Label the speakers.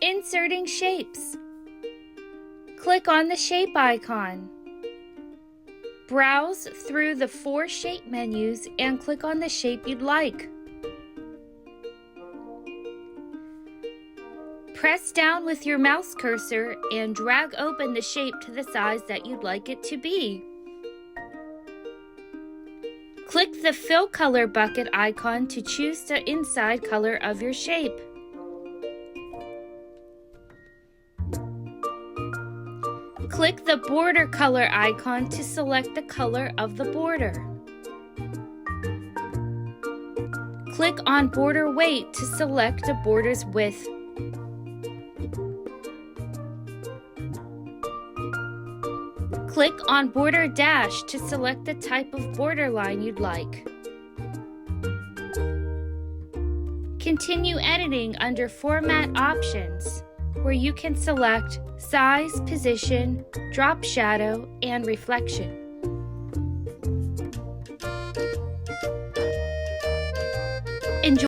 Speaker 1: Inserting shapes. Click on the shape icon. Browse through the 4 shape menus and click on the shape you'd like. Press down with your mouse cursor and drag open the shape to the size that you'd like it to be. Click the Fill Color bucket icon to choose the inside color of your shape. Click the Border Color icon to select the color of the border. Click on Border Weight to select the border's width. Click on Border Dash to select the type of border line you'd like. Continue editing under Format Options, where you can select Size, Position, Drop Shadow, and Reflection.